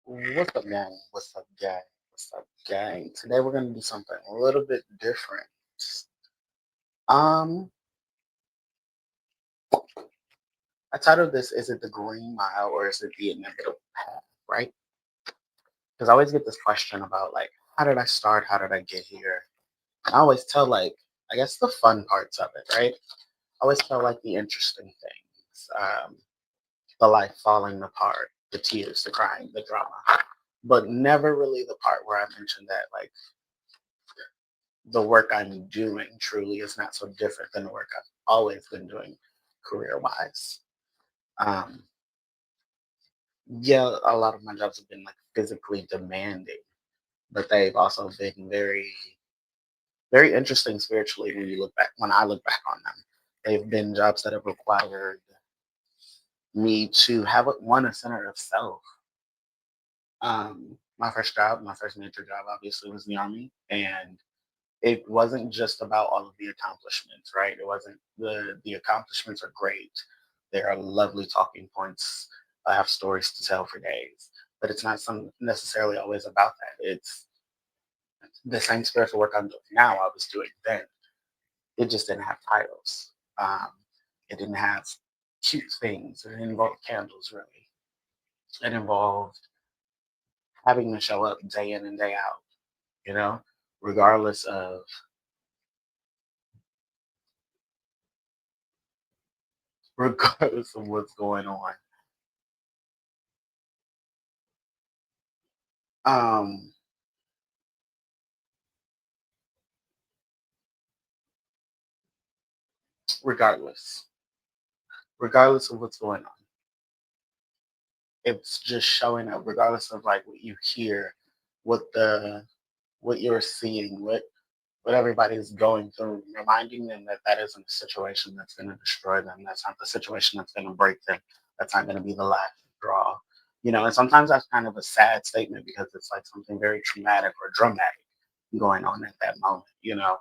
What's up, gang? What's up, gang? What's up, gang? Today we're gonna do something a little bit different. Um, I titled this "Is it the Green Mile or is it the Inevitable Path?" Right? Because I always get this question about like, how did I start? How did I get here? I always tell I guess the fun parts of it, right? I always tell like the interesting things, the life falling apart, the tears, the crying, the drama, but never really the part where I mentioned that like the work I'm doing truly is not so different than the work I've always been doing career wise. Um, yeah, a lot of my jobs have been like physically demanding, but they've also been very interesting spiritually when I look back on them. They've been jobs that have required me to have a center of self. My first major job obviously was the army, and it wasn't just about all of the accomplishments, right? It wasn't the accomplishments are great. They are lovely talking points. I have stories to tell for days, but it's not some necessarily always about that. It's the same spiritual work I'm doing now. I was doing then. It just didn't have titles. Um, it didn't have cute things. It didn't involve candles really. It involved having to show up day in and day out. You know, regardless of regardless of what's going on. Um, regardless, regardless of what's going on, it's just showing up. Regardless of like what you hear, what the what you're seeing, what everybody's going through, reminding them that that isn't a situation that's going to destroy them. That's not the situation that's going to break them. That's not going to be the last straw. You know, and sometimes that's kind of a sad statement because it's like something very traumatic or dramatic going on at that moment. You know,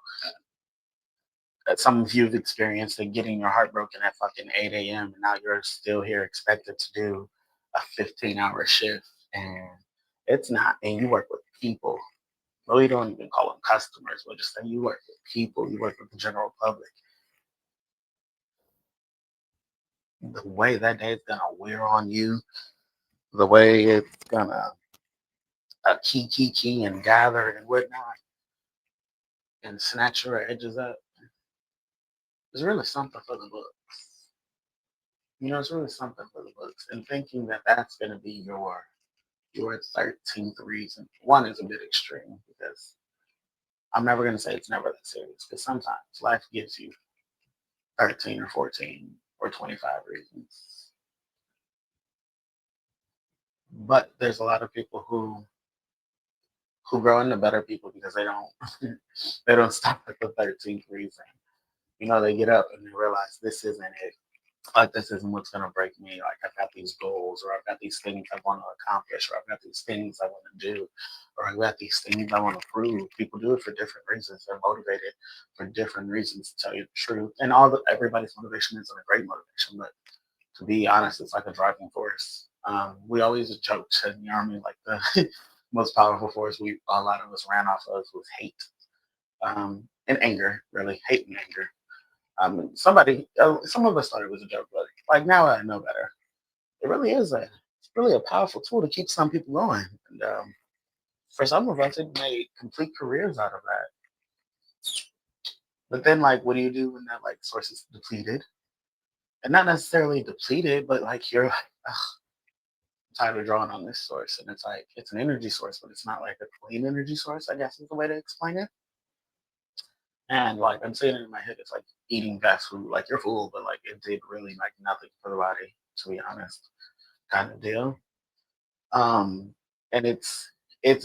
some of you've experienced it getting your heart broken at fucking 8 a.m. and now you're still here expected to do a 15-hour shift. And it's not, and you work with people. Well, we don't even call them customers. We'll just say you work with people, you work with the general public. The way that day is gonna wear on you, the way it's gonna key and gather and whatnot and snatch your edges up is really something for the books. You know, it's really something for the books. And thinking that that's gonna be your 13th reason. One is a bit extreme because I'm never going to say it's never that serious because sometimes life gives you 13 or 14 or 25 reasons. But there's a lot of people who grow into better people because they don't they don't stop at the 13th reason. You know, they get up and they realize this isn't it. Like this isn't what's gonna break me. Like I've got these goals, or I've got these things I want to accomplish, or I've got these things I want to do, or I've got these things I want to prove. People do it for different reasons. They're motivated for different reasons. To tell you the truth, and everybody's motivation isn't a great motivation, but to be honest, it's like a driving force. We always joke in the army like the most powerful force we a lot of us ran off of was hate and anger, really hate and anger. Some of us thought it was a joke, but like now I know better. It really is it's really a powerful tool to keep some people going. And for some of us, it made complete careers out of that. But then, like, what do you do when that like source is depleted? And not necessarily depleted, but like you're like, ugh, I'm tired of drawing on this source, and it's like it's an energy source, but it's not like a clean energy source. I guess is the way to explain it. And like I'm saying it in my head, it's like eating fast food. Like you're full, but like it did really like nothing for the body, to be honest, kind of deal. Um, and it's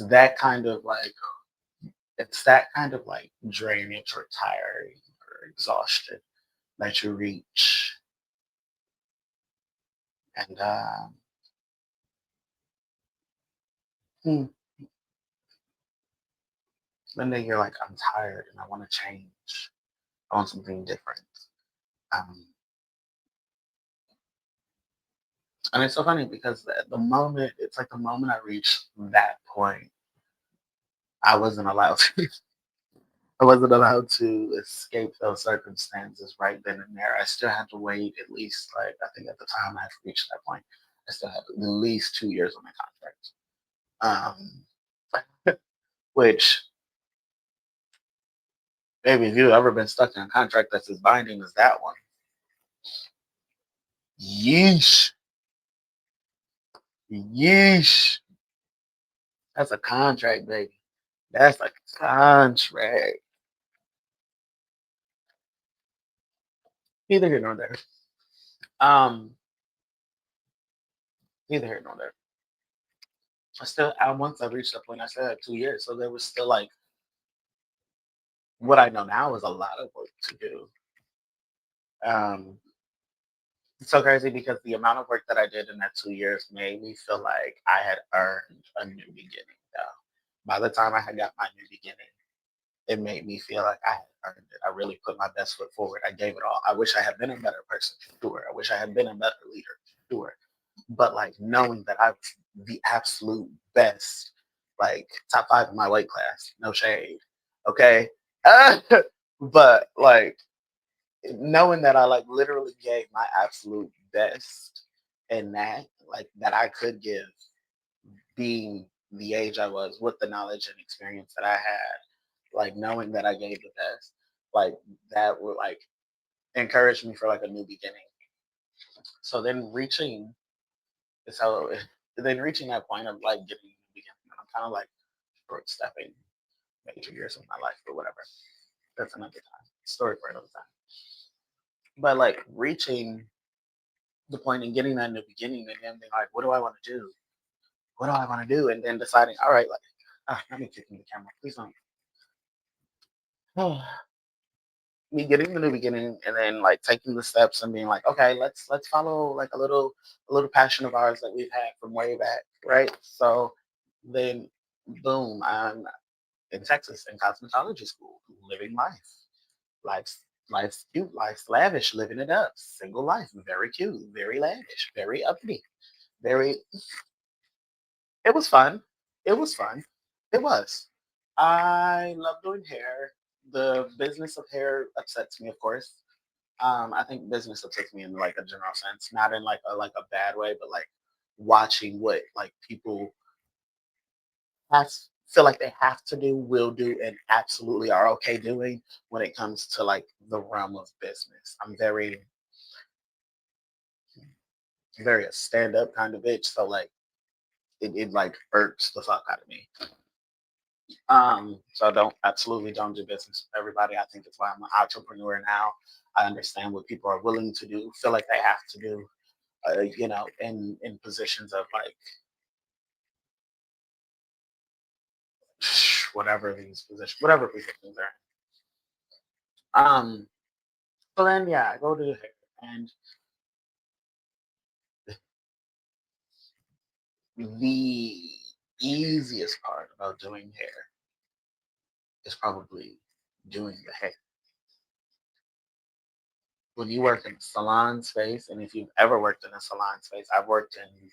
that kind of like it's that kind of like drainage or tiring or exhaustion that you reach, and hmm, then you're like, I'm tired and I want to change. I want something different. Um, And it's so funny because the moment, it's like the moment I reached that point, I wasn't allowed to. I wasn't allowed to escape those circumstances right then and there. I still had to wait at least, like, I think at the time I had reached that point, I still had at least 2 years on my contract. Which, maybe if you've ever been stuck in a contract that's as binding as that one, yeesh, yeesh. That's a contract, baby. That's a contract. Neither here nor there. Um, neither here nor there. Once I reached that point, I still had 2 years, so there was still like what I know now is a lot of work to do. Um, it's so crazy because the amount of work that I did in that 2 years made me feel like I had earned a new beginning. Though. By the time I had got my new beginning, it made me feel like I had earned it. I really put my best foot forward. I gave it all. I wish I had been a better person, sure. I wish I had been a better leader, sure. But like knowing that I was the absolute best, like top five in my weight class, no shade, okay. But like knowing that I like literally gave my absolute best in that, like that I could give, being the age I was with the knowledge and experience that I had, like knowing that I gave the best, like that would like encourage me for like a new beginning. So then so then reaching that point of like getting a new beginning, I'm kind of like short stepping major years of my life or whatever. That's another time. Story for another time. But like reaching the point and getting that new beginning and then being like, what do I want to do? What do I want to do? And then deciding, all right, like, let me kick in the camera. Please don't. Me getting the new beginning and then like taking the steps and being like, okay, let's follow like a little passion of ours that we've had from way back, right? So then boom, I'm in Texas in cosmetology school, living life. Life's cute, life's lavish, living it up. Single life, very cute, very lavish, very uppity, very. It was fun. It was fun. It was. I love doing hair. The business of hair upsets me, of course. I think business upsets me in like a general sense, not in like a bad way, but like watching what like people have feel like they have to do, will do, and absolutely are okay doing when it comes to like the realm of business. I'm very a stand up kind of bitch, so like it like irks the fuck out of me. So don't do business with everybody. I think that's why I'm an entrepreneur now. I understand what people are willing to do, feel like they have to do, in positions of like whatever positions are. Um, so then yeah, I go to the hair, and the easiest part about doing hair is probably doing the hair. When you work in a salon space, and if you've ever worked in a salon space, I've worked in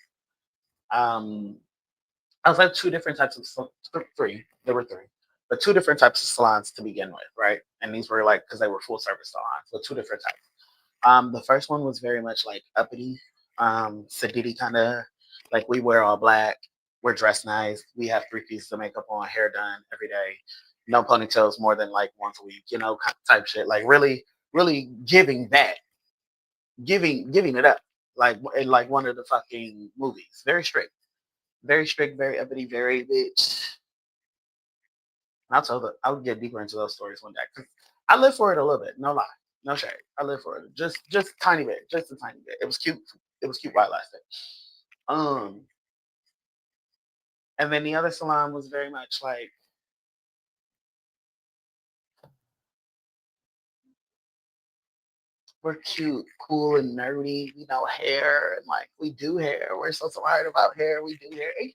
um I was at two different types of three. There were three, but two different types of salons to begin with, right? And these were like because they were full service salons, so two different types. The first one was very much like uppity, sedity kind of like we wear all black, we're dressed nice, we have three pieces of makeup on, hair done every day, no ponytails more than like once a week, type shit. Like really, really giving it up, like in like one of the fucking movies. Very strict, very uppity, very bitch. I'll get deeper into those stories one day. 'Cause I live for it a little bit. No lie, no shade. I live for it. Just tiny bit, just a tiny bit. It was cute. It was cute while it lasted. Um, and then the other salon was very much like we're cute, cool, and nerdy. We know hair and like we do hair. We're so smart about hair. We do hair. It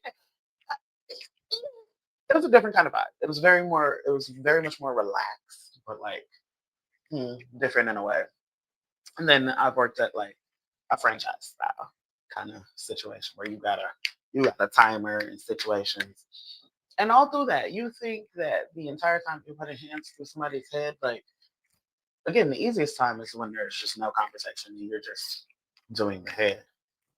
was a different kind of vibe. It was very more. It was very much more relaxed, but like different in a way. And then I've worked at like a franchise style. kind of situation where you got a timer and situations. And all through that, you think that the entire time you're putting hands through somebody's head, like, again, the easiest time is when there's just no conversation and you're just doing the head.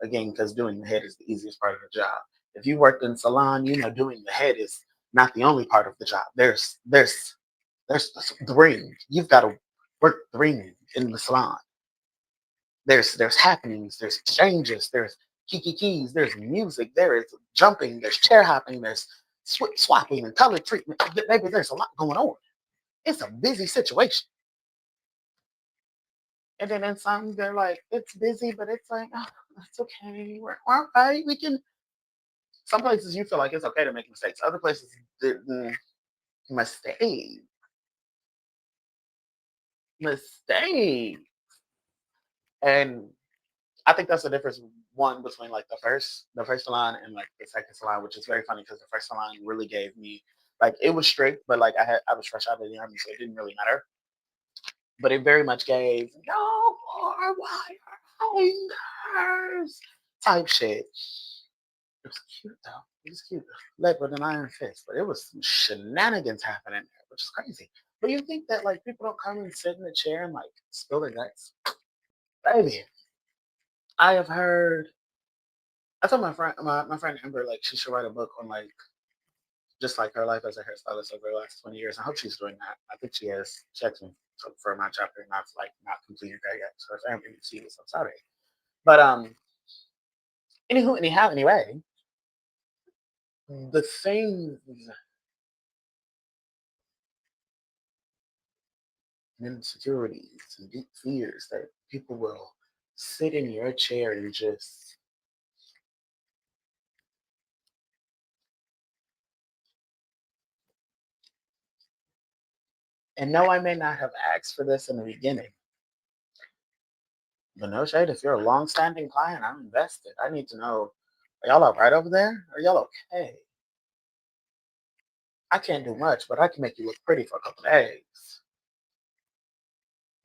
Again, because doing the head is the easiest part of the job. If you worked in salon, you know doing the head is not the only part of the job. There's the ring. You've got to work the ring in the salon. There's happenings, there's exchanges, there's keys, there's music, there is jumping, there's chair hopping, there's swapping and color treatment. Maybe there's a lot going on. It's a busy situation. And then in some, they're like, it's busy, but it's like, oh, it's okay. We're all right. We can. Some places you feel like it's okay to make mistakes. Other places, mistake, mistake. And I think that's the difference one between like the first salon and like the second salon, which is very funny because the first salon really gave me like it was strict, but like I was fresh out of the army, so it didn't really matter. But it very much gave no more wire hangers type shit. It was cute though. It was cute. Led with an iron fist, but it was some shenanigans happening there, which is crazy. But you think that like people don't come and sit in the chair and like spill their guts? Baby, I have heard. I told my friend Amber like she should write a book on like just like her life as a hairstylist over the last 20 years. I hope she's doing that. I think she has. She asked me for my chapter, and I've like not completed that yet. So if Amber you see this, I'm sorry. But anyhow, anyway, the things and insecurities and deep fears that people will sit in your chair and just and no, I may not have asked for this in the beginning, but no shade. If you're a long-standing client, I'm invested. I need to know, are y'all all right over there? Are y'all okay? I can't do much, but I can make you look pretty for a couple of days.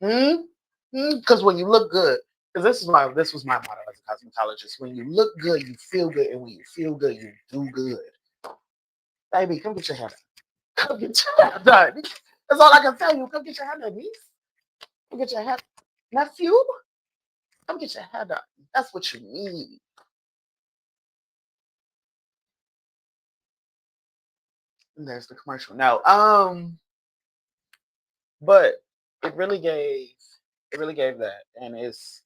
Hmm? Because when you look good, because this was my motto as a cosmetologist. When you look good, you feel good, and when you feel good, you do good. Baby, come get your hair done. Come get your hair done. That's all I can tell you. Come get your hair done, niece. Come get your hair, nephew. Come get your hair done. That's what you need. And there's the commercial. Now, but it really gave, it really gave that, and it's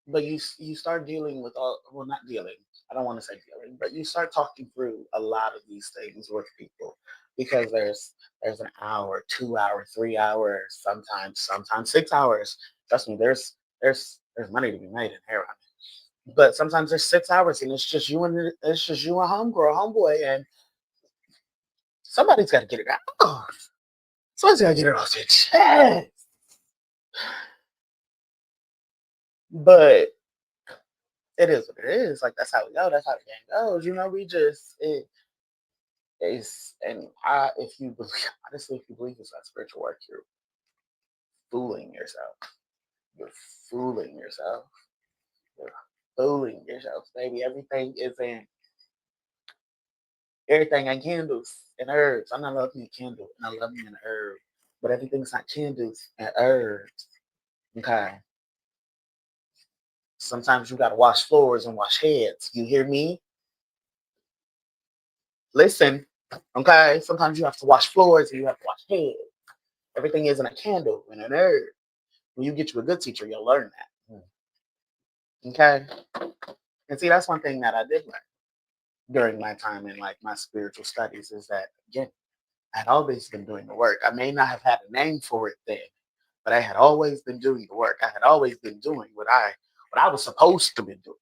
but you start dealing with all well not dealing I don't want to say dealing but you start talking through a lot of these things with people because there's an hour 2 hour 3 hours sometimes 6 hours. Trust me, there's money to be made in hair, but sometimes there's 6 hours and it's just you and homegirl homeboy and somebody's got to get it out. Somebody's got to get it off their chest. But it is what it is. Like that's how we go. That's how the game goes. We just it's and I if you believe honestly if you believe it's not spiritual work, you're fooling yourself. You're fooling yourself. You're fooling yourself, baby. Everything ain't candles and herbs. I'm not loving a candle and I love me an herb. But everything's not candles and herbs. Okay. Sometimes you gotta wash floors and wash heads. You hear me? Listen, okay? Sometimes you have to wash floors and you have to wash heads. Everything isn't a candle and an herb. When you get you a good teacher, you'll learn that. Okay? And see, that's one thing that I did learn during my time in like my spiritual studies is that again, I had always been doing the work. I may not have had a name for it then, but I had always been doing the work. I had always been doing what I was supposed to be doing.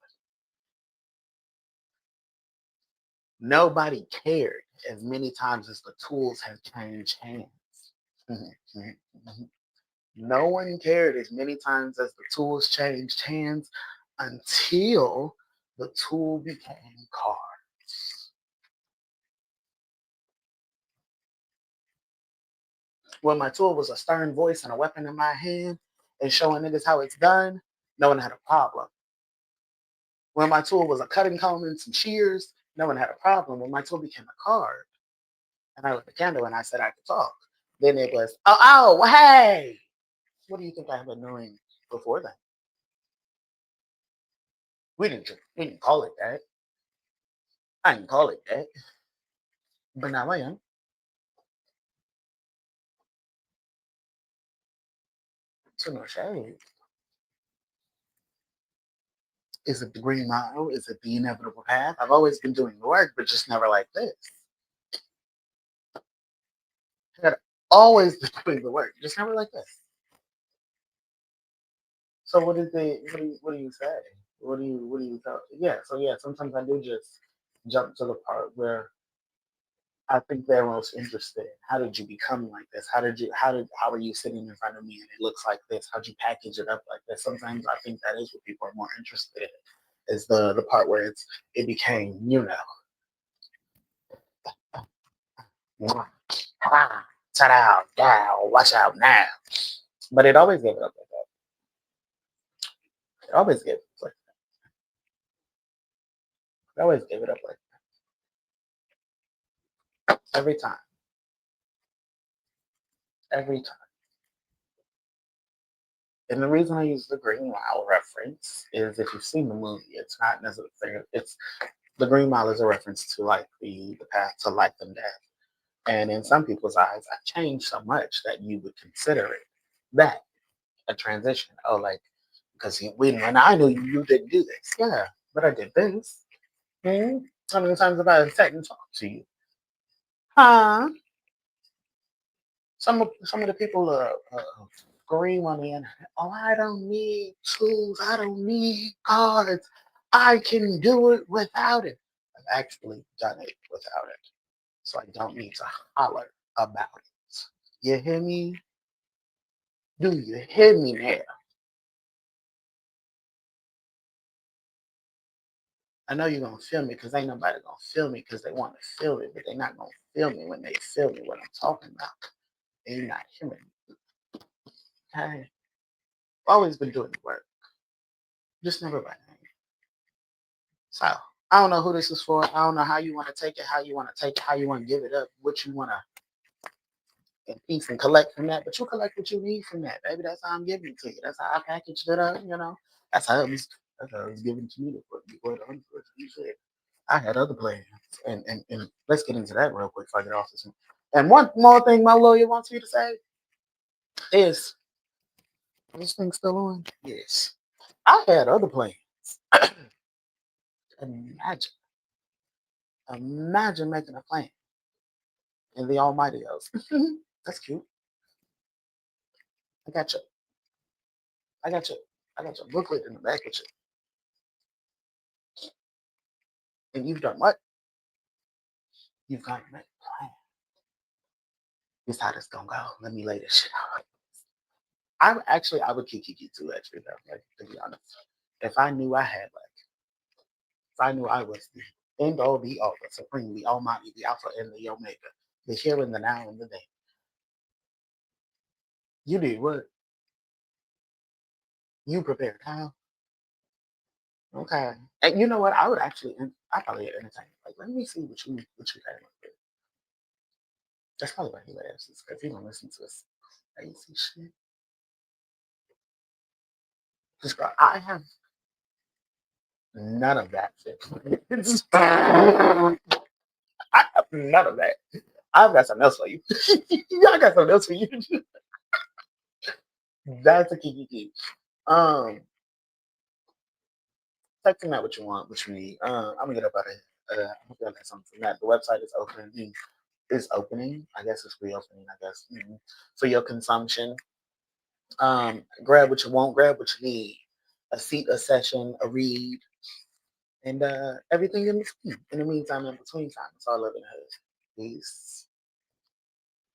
Nobody cared as many times as the tools have changed hands. No one cared as many times as the tools changed hands until the tool became cards. When my tool was a stern voice and a weapon in my hand and showing niggas how it's done, no one had a problem. When my tool was a cutting comb and some shears, no one had a problem. When my tool became a card, and I lit the candle and I said I could talk, then it was, oh, hey! What do you think I have been doing before then? We didn't call it that. I didn't call it that. But now I am. So no shade. Is it the green mile? Is it the inevitable path? I've always been doing the work, but just never like this. I had always been doing the work, just never like this. So what is the what do you say? What do you tell? Yeah, so yeah, sometimes I do just jump to the part where I think they're most interested in how did you become like this? How are you sitting in front of me and it looks like this? How'd you package it up like this? Sometimes I think that is what people are more interested in, is the part where it became, ta-da, down, watch out now. But it always gave it up like that. It always gave it like it always gave it up like that. Every time. Every time. And the reason I use the Green Mile reference is if you've seen the movie, it's not necessarily it's the Green Mile is a reference to like the path to life and death. And in some people's eyes, I've changed so much that you would consider it that a transition. Oh, like because when I knew you didn't do this, yeah, but I did this. How many times have I sat and talked to you? Huh? Some of the people scream on the internet. Oh, I don't need tools. I don't need cards. I can do it without it. I've actually done it without it, so I don't need to holler about it. You hear me? Do you hear me now? I know you're gonna feel me because ain't nobody gonna feel me because they want to feel it, but they're not gonna feel me when they feel me what I'm talking about. They're not hearing me. Okay? Always been doing the work, just never by name. So I don't know who this is for. I don't know how you want to take it, how you want to take it, how you want to give it up, what you want to piece and collect from that. But you collect what you need from that, baby. That's how I'm giving it to you. That's how I packaged it up. That's how it was. That's how it was given to me before the unfortunately said. I had other plans, and let's get into that real quick before I get off this one. And one more thing my lawyer wants me to say is, this thing still on? Yes. I had other plans. Imagine, imagine making a plan and the Almighty goes, that's cute. I got you. I got you. I got your booklet in the back of you. And you've done what? You've got to make a plan. This is how this gonna go. Let me lay this shit out. I would kick you too, actually, though, like, to be honest. If I knew I had like if I knew I was the end all be all, the supreme, the almighty, the alpha and the omega, the here and the now and the then. You did what? You prepared how? Okay. And you know what? I probably entertain. Like, let me see what you came up with. That's probably why he laughs. Is because he don't listen to us crazy shit. Just girl, I have none of that shit. I have none of that. I've got something else for you. I got something else for you. That's a kiki. Um, Text me out what you want, what you need. I'm gonna get up out of here. I'm gonna get something from that. The website is opening. Is opening. I guess it's reopening. I guess for your consumption. Grab what you want. Grab what you need. A seat, a session, a read, and everything in between. In the meantime, in between time, it's all love and hood. Peace.